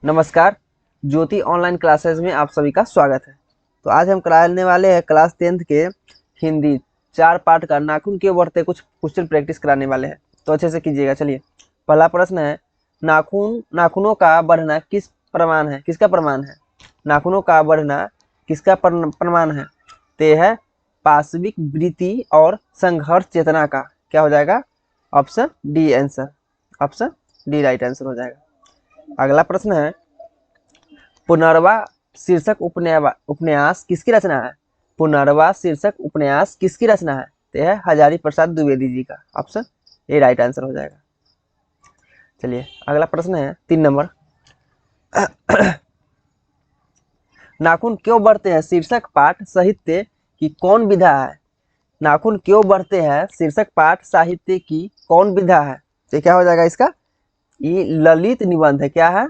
नमस्कार। ज्योति online classes में आप सभी का स्वागत है। तो आज हम कराने वाले हैं क्लास 10th के हिंदी 4 पार्ट का नाखून क्यों बढ़ते कुछ क्वेश्चन प्रैक्टिस कराने वाले हैं। तो अच्छे से कीजिएगा। चलिए, पहला प्रश्न है, नाखूनों का बढ़ना किसका प्रमाण है? नाखूनों का बढ़ना किसका प्रमाण है? तो यह है पाशविक वृत्ति और संघर्ष चेतना का। क्या हो जाएगा? Option D answer. Option D right answer हो जाएगा। अगला प्रश्न है, पुनर्वा शीर्षक उपन्यास किसकी रचना है? पुनर्वा शीर्षक उपन्यास किसकी रचना है? तो यह हजारी प्रसाद द्विवेदी जी का। ऑप्शन ए राइट आंसर हो जाएगा। चलिए, अगला प्रश्न है 3 नंबर। नाखून क्यों बढ़ते हैं शीर्षक पाठ साहित्य की कौन विधा है? नाखून क्यों बढ़ते हैं शीर्षक पाठ साहित्य की कौन विधा है? तो क्या हो जाएगा इसका? ये ललित निबंध है। क्या है?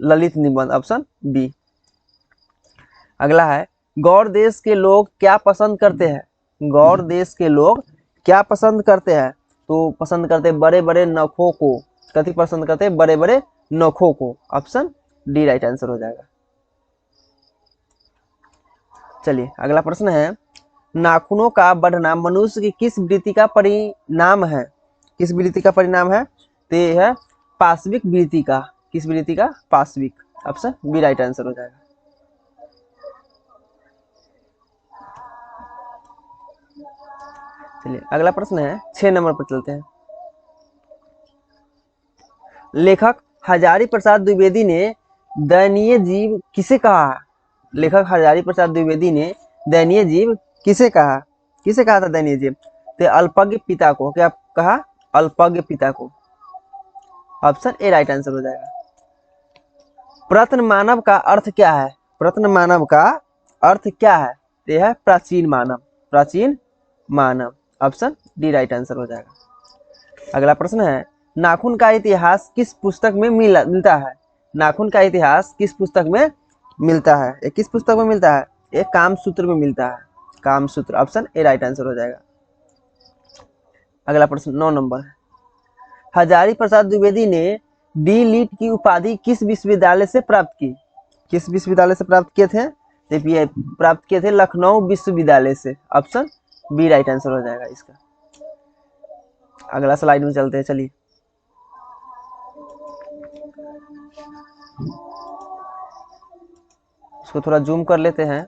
ललित निबंध। Option B. अगला है, गौड़ देश के लोग क्या पसंद करते हैं? गौड़ देश के लोग क्या पसंद करते हैं? तो पसंद करते हैं बड़े बड़े नखों को। कथी पसंद करते हैं? बड़े बड़े नखों को। ऑप्शन डी राइट आंसर हो जाएगा। चलिए, अगला प्रश्न है, नाखूनों का बढ़ना मनुष्य की किस वृत्ति का परिणाम है? किस वृत्ति का परिणाम है? तो यह है पाशविक वृत्ति का। किस वृत्ति का? पाशविक। ऑप्शन बी राइट आंसर हो जाएगा। चलिए, अगला प्रश्न है 6 नंबर पर चलते हैं। लेखक हजारी प्रसाद द्विवेदी ने दयनीय जीव किसे कहा? लेखक हजारी प्रसाद द्विवेदी ने दयनीय जीव किसे कहा? किसे कहा था दयनीय जीव? तो अल्पज्ञ पिता को। क्या कहा? अल्पज्ञ पिता को। ऑप्शन ए राइट आंसर हो जाएगा। प्रत्न मानव का अर्थ क्या है? प्रत्न मानव का अर्थ क्या है? तो यह है प्राचीन मानव। प्राचीन मानव। ऑप्शन डी राइट आंसर हो जाएगा। अगला प्रश्न है, नाखून का इतिहास किस पुस्तक में मिलता है? नाखून का इतिहास किस पुस्तक में मिलता है? ये किस पुस्तक में मिलता है? ये कामसूत्र में मिलता है। Kamasutra. Option A right answer हो जाएगा। अगला प्रश्न 9 नंबर है, हजारी प्रसाद द्विवेदी ने डी लिट की उपाधि किस विश्वविद्यालय से प्राप्त की? किस विश्वविद्यालय से प्राप्त किए थे? देखिए, प्राप्त किए थे लखनऊ विश्वविद्यालय से। ऑप्शन बी राइट आंसर हो जाएगा इसका। अगला स्लाइड में चलते हैं। चलिए, इसको थोड़ा जूम कर लेते हैं।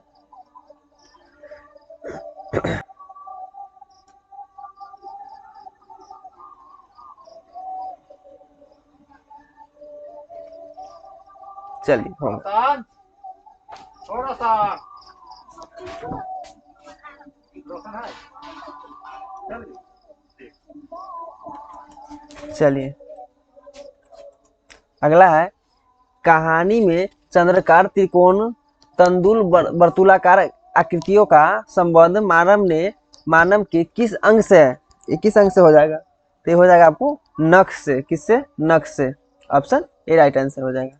चलिए, थोड़ा सा चलिए, अगला है, कहानी में चंद्रकार त्रिकोण तंदुल वर्तुलाकार आकृतियों का संबंध मानव के किस अंग से है? ये किस अंग से हो जाएगा? तो ये हो जाएगा आपको नख से। किससे? नख से। ऑप्शन ए राइट आंसर हो जाएगा।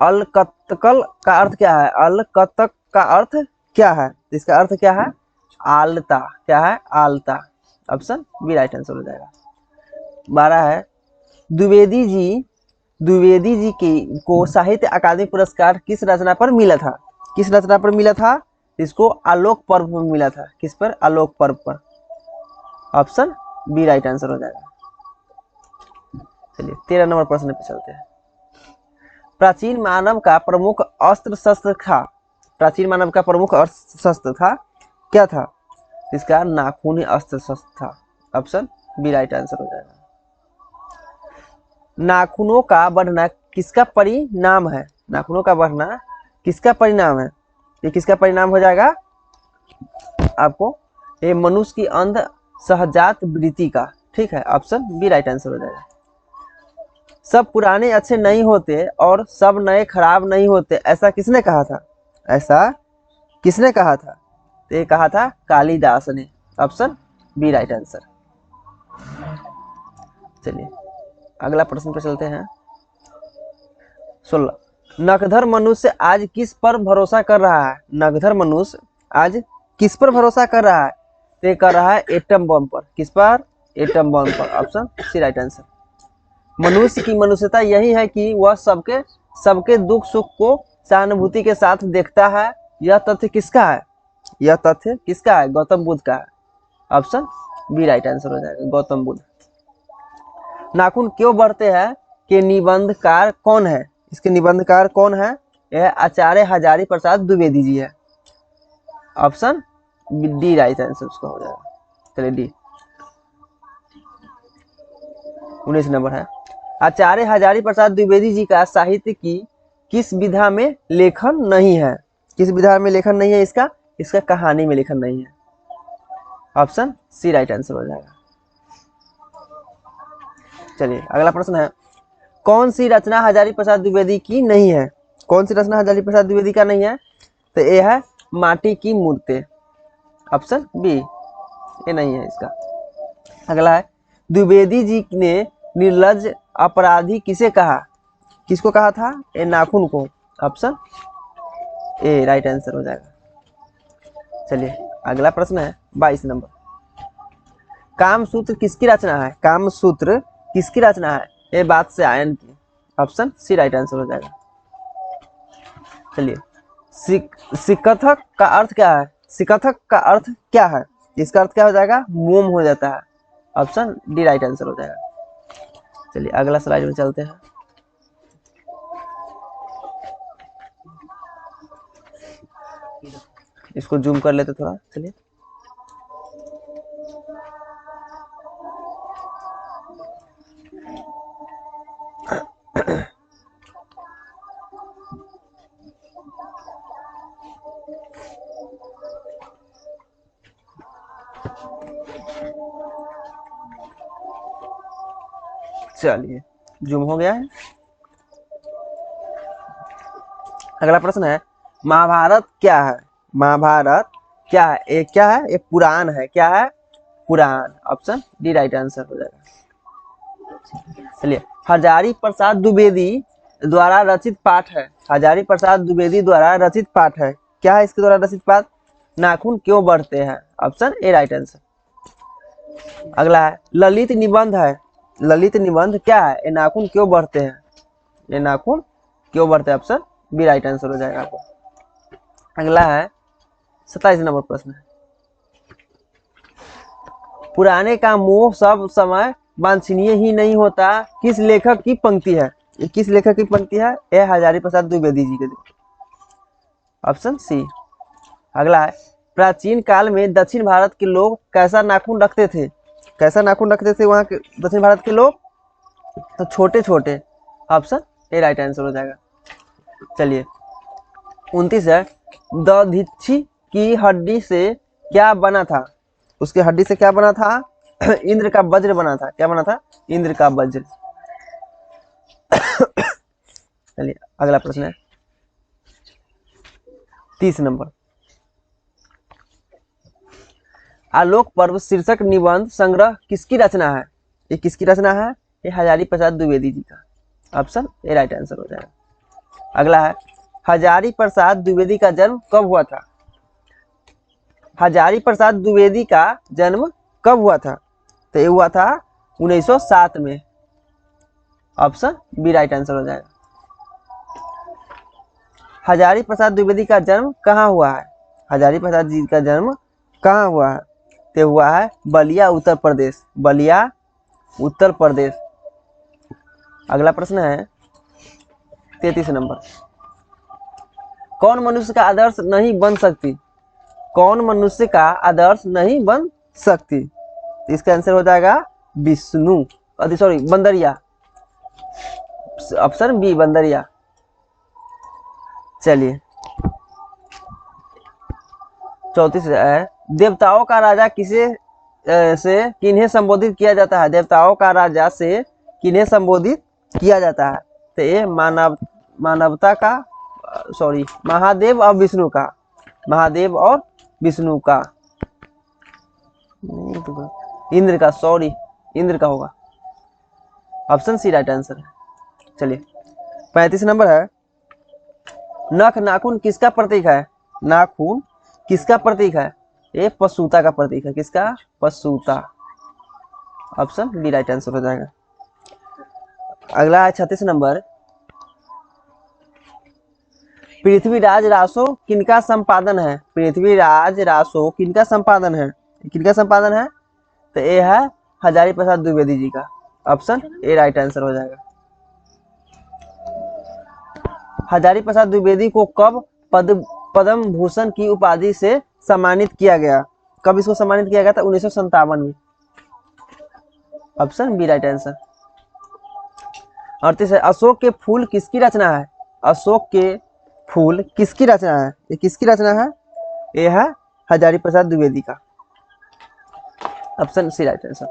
अलकतकल का अर्थ क्या है? अलकतक का अर्थ क्या है? इसका अर्थ क्या है? आलता। क्या है? आलता। ऑप्शन बी राइट आंसर हो जाएगा। 12 है, द्विवेदी जी को साहित्य अकादमी पुरस्कार किस रचना पर मिला था? किस रचना पर मिला था? इसको आलोक पर्व पर मिला था। किस पर? आलोक पर्व पर। ऑप्शन बी राइट आंसर हो जाएगा। चलिए, 13 नंबर प्रश्न पे चलते हैं। प्राचीन मानव का प्रमुख अस्त्र शस्त्र था। प्राचीन मानव का प्रमुख अस्त्र शस्त्र था। क्या था? इसका नाखूनी अस्त्र शस्त्र था। ऑप्शन बी राइट आंसर हो जाएगा। नाखूनों का बढ़ना किसका परिणाम है? नाखूनों का बढ़ना किसका परिणाम है? ये किसका परिणाम हो जाएगा आपको? ये मनुष्य की अंध सहजात वृत्ति का। ठीक है, ऑप्शन बी राइट आंसर हो जाएगा। सब पुराने अच्छे नहीं होते और सब नए खराब नहीं होते, ऐसा किसने कहा था? ऐसा किसने कहा था? तो ये कहा था कालिदास ने। Option B right answer. चलिए, अगला प्रश्न पे चलते हैं। 16, नखधर मनुष्य आज किस पर भरोसा कर रहा है? नखधर मनुष्य आज किस पर भरोसा कर रहा है? तो कर रहा है एटम बम पर। किस पर? एटम बम पर। Option C right answer. मनुष्य की मनुष्यता यही है कि वह सबके सबके दुख सुख को सहानुभूति के साथ देखता है। यह तथ्य किसका है? यह तथ्य किसका है? गौतम बुद्ध का है। ऑप्शन बी राइट आंसर हो जाएगा, गौतम बुद्ध। नाखून क्यों बढ़ते हैं के निबंधकार कौन है? इसके निबंधकार कौन है? यह आचार्य हजारी प्रसाद द्विवेदी जी है। ऑप्शन डी राइट आंसर उसका हो जाएगा। चलिए डी 19 नंबर है। आचार्य हजारी प्रसाद द्विवेदी जी का साहित्य की किस विधा में लेखन नहीं है? किस विधा में लेखन नहीं है इसका? इसका कहानी में लेखन नहीं है। ऑप्शन सी राइट आंसर हो जाएगा। चलिए अगला प्रश्न है, कौन सी रचना हजारी प्रसाद द्विवेदी की नहीं है? कौन सी रचना हजारी प्रसाद द्विवेदी का नहीं है? तो ये है माटी की मूर्तें। ऑप्शन बी, ये नहीं है इसका। अगला है, द्विवेदी जी ने निर्लज अपराधी किसे कहा? किसको कहा था? ये नाखून को। ऑप्शन ए राइट आंसर हो जाएगा। चलिए अगला प्रश्न है 22 नंबर, कामसूत्र किसकी रचना है? कामसूत्र किसकी रचना है? ये बात से आयन की। ऑप्शन सी राइट आंसर हो जाएगा। चलिए सिकथक का अर्थ क्या है? सिकथक का अर्थ क्या है? इसका अर्थ क्या हो जाएगा? मोम हो जाता है। ऑप्शन डी राइट आंसर हो जाएगा। चलिए अगला स्लाइड में चलते हैं। इसको जूम कर लेते थोड़ा। चलिए चलिए जूम हो गया है। अगला प्रश्न है, महाभारत क्या है? महाभारत क्या है? एक क्या है? एक पुराण है। क्या है? पुराण। ऑप्शन डी राइट आंसर हो जाएगा। चलिए हजारी प्रसाद द्विवेदी द्वारा रचित पाठ है। हजारी प्रसाद द्विवेदी द्वारा रचित पाठ है। क्या है इसके द्वारा रचित पाठ? नाखून क्यों बढ़ते हैं। Option A right answer. अगला है, ललित निबंध है। ललित निबंध क्या है? ये नाखून क्यों बढ़ते हैं। ये नाखून क्यों बढ़ते हैं? ऑप्शन बी राइट आंसर हो जाएगा आपको। अगला है 27 नंबर प्रश्न है, पुराने का मोह सब समय वांछनीय ही नहीं होता, किस लेखक की पंक्ति है? ये किस लेखक की पंक्ति है? ये हजारी प्रसाद द्विवेदी जी के। Option C. अगला है, प्राचीन काल में दक्षिण भारत के लोग कैसा नाखून रखते थे? कैसा नाखून रखते थे वहां के दक्षिण भारत के लोग? तो छोटे छोटे। ऑप्शन ए राइट आंसर हो जाएगा। चलिए 29 है, दधीची की हड्डी से क्या बना था? उसकी हड्डी से क्या बना था? इंद्र का वज्र बना था। क्या बना था? इंद्र का वज्र। चलिए अगला प्रश्न है 30 नंबर, आलोक पर्व शीर्षक निबंध संग्रह किसकी रचना है? ये किसकी रचना है? ये हजारी प्रसाद द्विवेदी जी का। ऑप्शन ए राइट आंसर हो जाएगा। अगला है, हजारी प्रसाद द्विवेदी का जन्म कब हुआ था? हजारी प्रसाद द्विवेदी का जन्म कब हुआ था? तो ये हुआ था 1907 में। ऑप्शन बी राइट आंसर हो जाएगा। हजारी प्रसाद द्विवेदी का जन्म कहाँ हुआ है? हजारी प्रसाद जी का जन्म कहाँ हुआ है? तो हुआ है बलिया उत्तर प्रदेश। बलिया उत्तर प्रदेश। अगला प्रश्न है 33 नंबर, कौन मनुष्य का आदर्श नहीं बन सकती? कौन मनुष्य का आदर्श नहीं बन सकती? इसका आंसर हो जाएगा विष्णु, सॉरी बंदरिया। ऑप्शन बी बंदरिया। चलिए 34 है, देवताओं का राजा किसे से किन्हें संबोधित किया जाता है? देवताओं का राजा से किन्हें संबोधित किया जाता है? तो ये मानवता का, सॉरी महादेव और विष्णु का। महादेव और विष्णु का। इंद्र का, सॉरी इंद्र का होगा। ऑप्शन सी राइट आंसर है। चलिए 35 नंबर है, नख नाखून किसका प्रतीक है? नाखून किसका प्रतीक है? ये पशुता का प्रतीक है। किसका? पशुता। ऑप्शन बी राइट आंसर हो जाएगा। अगला है 36 नंबर। पृथ्वीराज रासो किनका संपादन है? पृथ्वीराज रासो किनका संपादन है? किनका संपादन है? तो ये है हजारी प्रसाद द्विवेदी जी का। ऑप्शन ए राइट आंसर हो जाएगा। हजारी प्रसाद द्विवेदी को कब पद्म भूषण की उपाधि से सम्मानित किया गया? कब इसको सम्मानित किया गया था? 1957 में। Option B right answer. 38 है। अशोक के फूल किसकी रचना है? अशोक के फूल किसकी रचना है? ये किसकी रचना है? ये है हजारी प्रसाद द्विवेदी का। Option C right answer.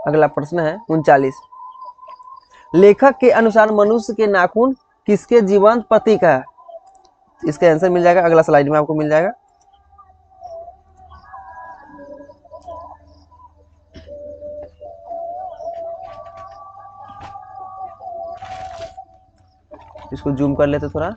अगला प्रश्न है 39। लेखक के अनुसार मनुष्य के नाखून किसके जीवंत प्रतीक है? इसका आंसर मिल जाएगा अगला स्लाइड में, आपको मिल जाएगा। इसको जूम कर लेते थोड़ा।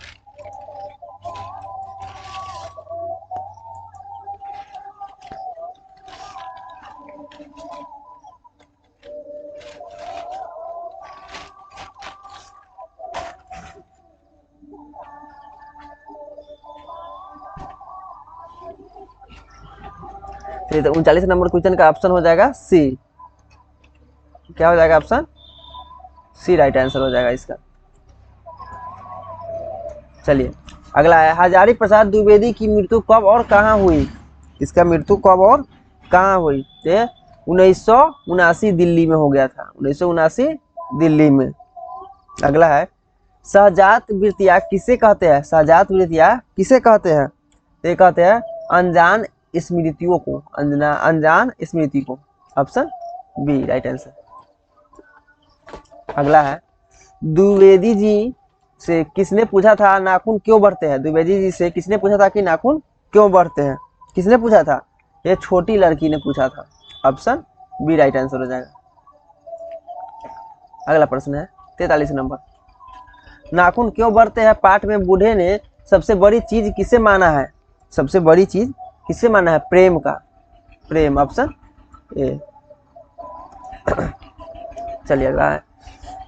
तो 39 नंबर क्वेश्चन का ऑप्शन हो जाएगा सी। क्या हो जाएगा? ऑप्शन सी राइट आंसर हो जाएगा इसका। चलिए अगला है हजारी प्रसाद द्विवेदी की मृत्यु कब और कहाँ हुई? इसका मृत्यु कब और कहाँ हुई? 1979 दिल्ली में हो गया था। 1979 दिल्ली में। अगला है सहजात वृत्तियाँ किसे कहते हैं? सहजात वृत्तियाँ किसे कहते हैं? ये कहते हैं अनजान स्मृतियों को। अनजान स्मृति को। Option B right answer. अगला है द्विवेदी जी से किसने पूछा था नाखून क्यों बढ़ते हैं? द्विवेदी जी से किसने पूछा था कि नाखून क्यों बढ़ते हैं? किसने पूछा था? ये छोटी लड़की ने पूछा था। ऑप्शन बी राइट आंसर हो जाएगा। अगला प्रश्न है 43 नंबर। नाखून क्यों बढ़ते हैं पाठ में बूढ़े ने सबसे बड़ी चीज किसे माना है? सबसे बड़ी चीज किसे माना है? प्रेम का। प्रेम। Option A. चलिए अगला है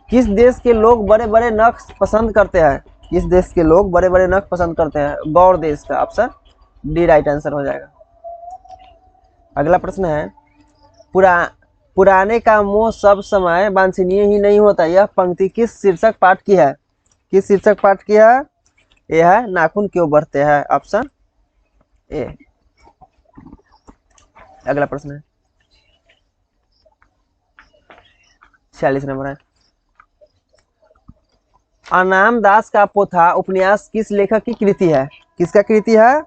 किस देश के लोग बड़े बड़े नख पसंद करते हैं? किस देश के लोग बड़े बड़े नख पसंद करते हैं? गौर देश का। ऑप्शन डी राइट आंसर हो जाएगा। अगला प्रश्न है पुराने का मोह सब समय वांछनीय ही नहीं होता। यह पंक्ति किस शीर्षक पाठ की है? किस शीर्षक पाठ की है? यह है नाखून क्यों बढ़ते हैं। Option A. अगला प्रश्न है 46 नंबर है। अनाम दास का पोथा उपन्यास किस लेखक की कृति है? किसका कृति है?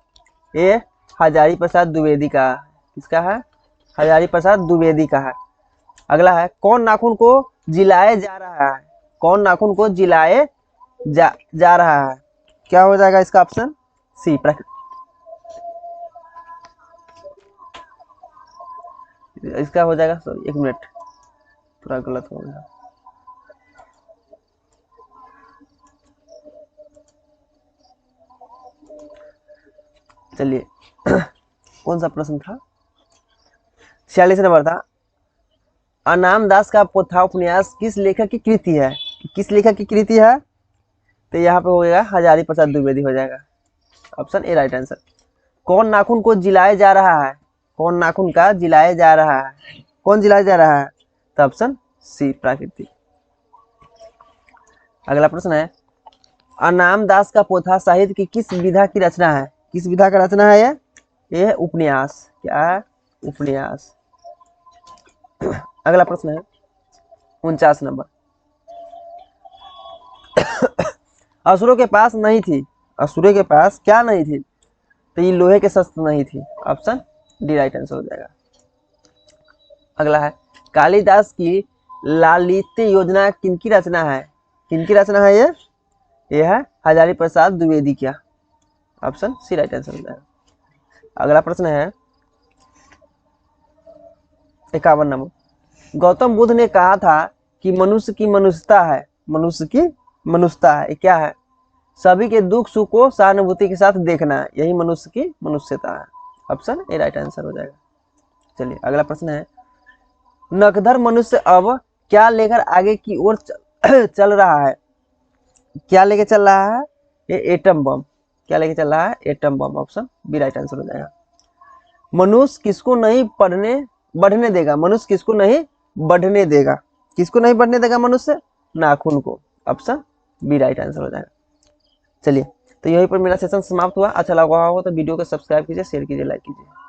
ये हजारी प्रसाद द्विवेदी का। किसका है? हजारी प्रसाद द्विवेदी का है। अगला है कौन नाखून को जिलाए जा रहा है? कौन नाखून को जिलाए जा रहा है? क्या हो जाएगा इसका? Option C. इसका हो जाएगा, सॉरी एक मिनट थोड़ा गलत हो गया। चलिए कौन सा प्रश्न था? 46 नंबर था अनाम दास का पोथा उपन्यास किस लेखक की कृति है? किस लेखक की कृति है? तो यहाँ पे हो जाएगा हजारी प्रसाद द्विवेदी हो जाएगा। Option A right answer. कौन नाखून को जिलाए जा रहा है? कौन नाखून का जिलाए जा रहा है? कौन जिलाया जा रहा है? तो ऑप्शन सी प्राकृतिक। अगला प्रश्न है अनाम दास का पोथा साहित्य की किस विधा की रचना है? किस विधा का रचना है? ये उपन्यास। क्या है? उपन्यास। अगला प्रश्न है 49 नंबर। असुरों के पास नहीं थी। असुरों के पास क्या नहीं थी? तो ये लोहे के शस्त्र नहीं थी। ऑप्शन डी राइट आंसर हो जाएगा। अगला है कालिदास की लालित्य योजना किनकी रचना है? किनकी रचना है ये है हजारी प्रसाद द्विवेदी का। ऑप्शन सी राइट आंसर हो जाएगा। अगला प्रश्न है 51 नंबर। गौतम बुद्ध ने कहा था कि मनुष्य की मनुष्यता है। मनुष्य की मनुष्यता है क्या है? सभी के दुख सुख को सहानुभूति के साथ देखना है, यही मनुष्य की मनुष्यता है। ऑप्शन ए राइट आंसर हो जाएगा। चलिए अगला प्रश्न है नखधर मनुष्य अब क्या लेकर आगे की ओर चल रहा है, क्या लेके चल रहा है? ये एटम बम। क्या लेके चल रहा है? Atom bomb. Option B right answer हो जाएगा। मनुष्य किसको नहीं बढ़ने देगा? मनुष्य किसको नहीं बढ़ने देगा? किसको नहीं बढ़ने देगा मनुष्य? नाखून को। ऑप्शन बी राइट आंसर हो जाएगा। चलिए, तो यहीं पर मेरा सेशन समाप्त हुआ। अच्छा लगा हो तो वीडियो को सब्सक्राइब कीजिए, शेयर कीजिए, लाइक कीजिए।